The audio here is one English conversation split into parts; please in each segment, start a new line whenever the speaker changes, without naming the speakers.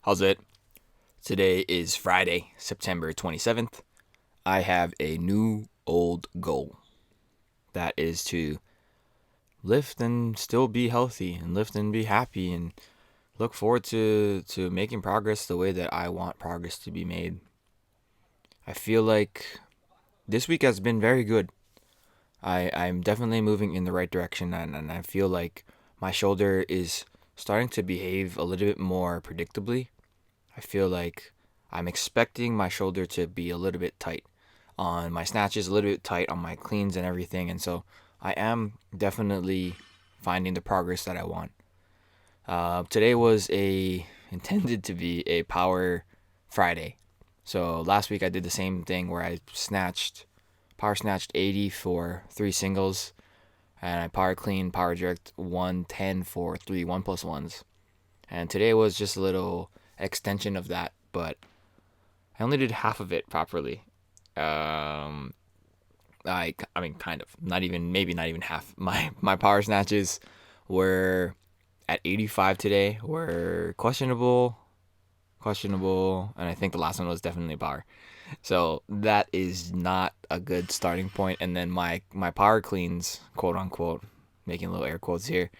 How's it? Today is Friday, September 27th. I have a new old goal. That is to lift and still be healthy and lift and be happy and look forward to making progress the way that I want progress to be made. I feel like this week has been very good. I'm definitely moving in the right direction and I feel like my shoulder is starting to behave a little bit more predictably. I feel like I'm expecting my shoulder to be a little bit tight on my snatches, a little bit tight on my cleans and everything. And so I am definitely finding the progress that I want. Today was intended to be a power Friday. So last week I did the same thing where I power snatched 80 for three singles, and I power jerked 110 for three 1+1s. And today was just a little extension of that, but I only did half of it properly. Um, I mean, kind of, maybe not even half. My power snatches were at 85 today. Were questionable, and I think the last one was definitely a power. So that is not a good starting point. And then my power cleans, quote unquote, making little air quotes here,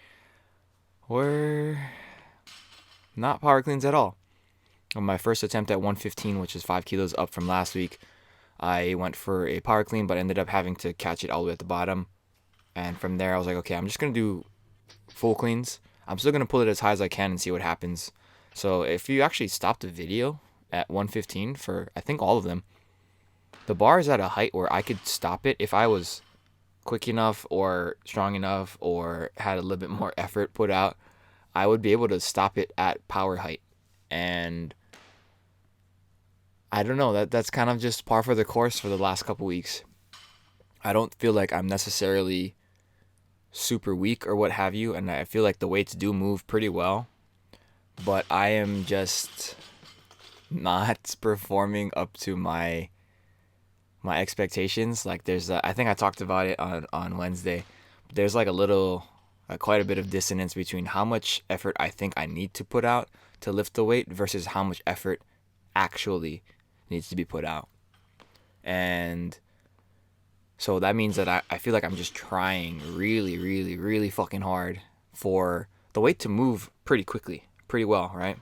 were not power cleans at all. On my first attempt at 115, which is 5 kilos up from last week, I went for a power clean, but ended up having to catch it all the way at the bottom. And from there, I was like, okay, I'm just going to do full cleans. I'm still going to pull it as high as I can and see what happens. So if you actually stop the video at 115 for, I think, all of them, the bar is at a height where I could stop it if I was quick enough or strong enough or had a little bit more effort put out. I would be able to stop it at power height. And I don't know, that's kind of just par for the course for the last couple weeks. I don't feel like I'm necessarily super weak or what have you, and I feel like the weights do move pretty well, but I am just not performing up to my expectations. Like I think I talked about it on Wednesday. There's like quite a bit of dissonance between how much effort I think I need to put out to lift the weight versus how much effort actually needs to be put out. And so that means that I feel like I'm just trying really, really, really fucking hard for the weight to move pretty quickly, pretty well, right?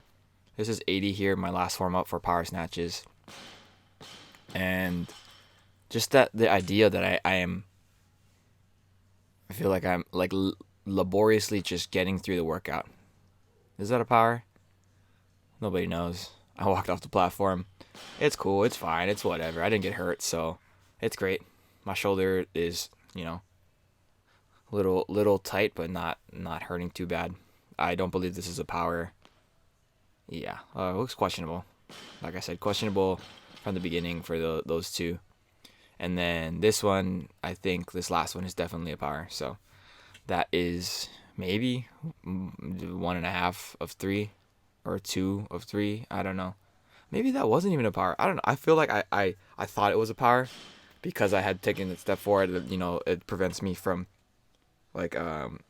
This is 80 here, my last warm up for power snatches. And just the idea that I feel like I'm like laboriously just getting through the workout. Is that a power? Nobody knows. I walked off the platform. It's cool. It's fine. It's whatever. I didn't get hurt, so it's great. My shoulder is, little tight, but not hurting too bad. I don't believe this is a power. Yeah, it looks questionable. Like I said, questionable from the beginning for those two. And then this one, I think this last one is definitely a power. So that is maybe 1.5 of 3 or 2 of 3. I don't know. Maybe that wasn't even a power. I don't know. I feel like I thought it was a power because I had taken a step forward. It prevents me from like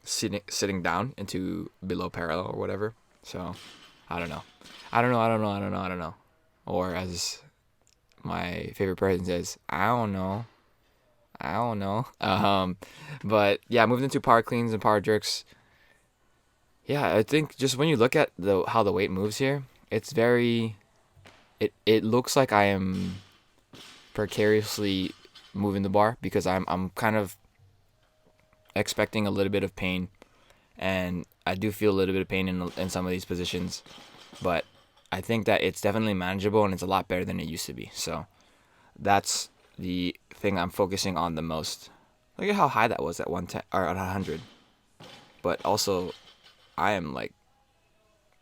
sitting down into below parallel or whatever. So I don't know. I don't know. Or as my favorite person says, I don't know. But yeah, moved into power cleans and power jerks. Yeah, I think just when you look at how the weight moves here, it's very. It looks like I am precariously moving the bar because I'm kind of expecting a little bit of pain, and I do feel a little bit of pain in some of these positions, but I think that it's definitely manageable and it's a lot better than it used to be. So that's the thing I'm focusing on the most. Look at how high that was at 110 or at 100. But also, I am like,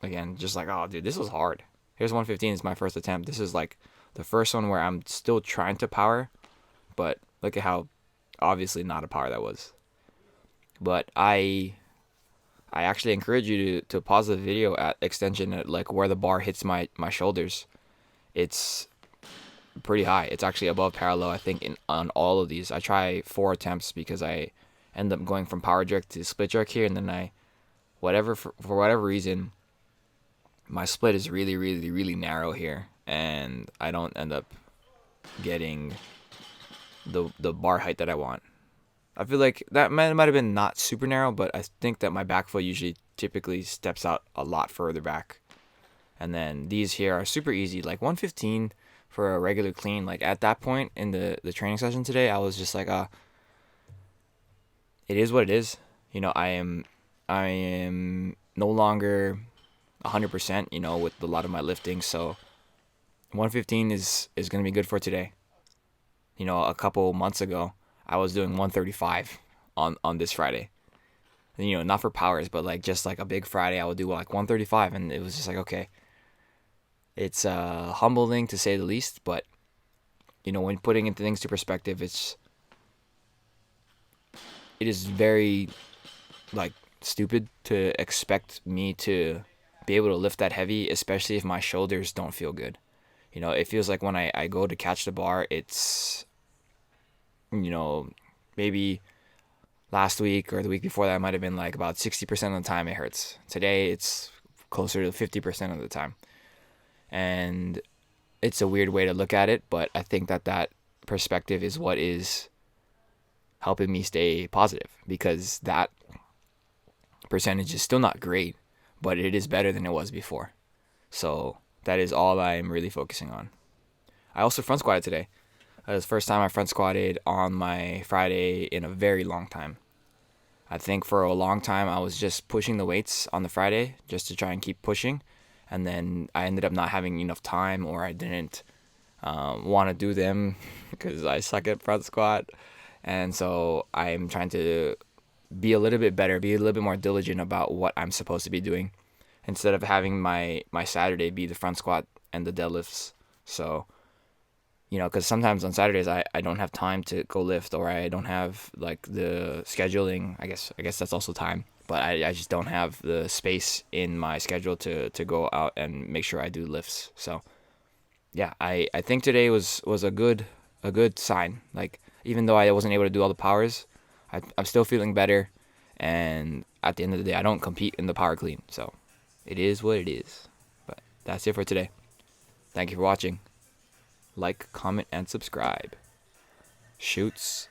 again, just like, oh, dude, this was hard. Here's 115. It's my first attempt. This is like the first one where I'm still trying to power, but look at how obviously not a power that was. But I actually encourage you to pause the video at extension at like where the bar hits my shoulders. It's pretty high. It's actually above parallel, I think, on all of these. I try 4 attempts because I end up going from power jerk to split jerk here, and then for whatever reason, my split is really, really, really narrow here, and I don't end up getting the bar height that I want. I feel like that might have been not super narrow, but I think that my back foot usually typically steps out a lot further back. And then these here are super easy, like 115 for a regular clean. Like at that point in the training session today, I was just like, it is what it is. You know, I am no longer 100%, you know, with a lot of my lifting. So 115 is going to be good for today. You know, a couple months ago, I was doing 135 on this Friday. And, you know, not for powers, but like just like a big Friday, I would do like 135, and it was just like, okay, it's humbling to say the least. But you know, when putting into things to perspective, it is very like stupid to expect me to be able to lift that heavy, especially if my shoulders don't feel good. You know, it feels like when I go to catch the bar, it's, you know, maybe last week or the week before that might have been like about 60% of the time it hurts. Today it's closer to 50% of the time. And it's a weird way to look at it, but I think that perspective is what is helping me stay positive, because that percentage is still not great, but it is better than it was before. So that is all I'm really focusing on. I also front squatted today. It was the first time I front squatted on my Friday in a very long time. I think for a long time I was just pushing the weights on the Friday just to try and keep pushing, and then I ended up not having enough time, or I didn't want to do them because I suck at front squat, and so I'm trying to be a little bit better, be a little bit more diligent about what I'm supposed to be doing, instead of having my Saturday be the front squat and the deadlifts. So, you know, because sometimes on Saturdays I don't have time to go lift, or I don't have like the scheduling. I guess that's also time, but I just don't have the space in my schedule to go out and make sure I do lifts. So yeah, I think today was a good sign. Like, even though I wasn't able to do all the powers, I'm still feeling better. And at the end of the day, I don't compete in the power clean, so it is what it is. But that's it for today. Thank you for watching. Like, comment, and subscribe. Shoots.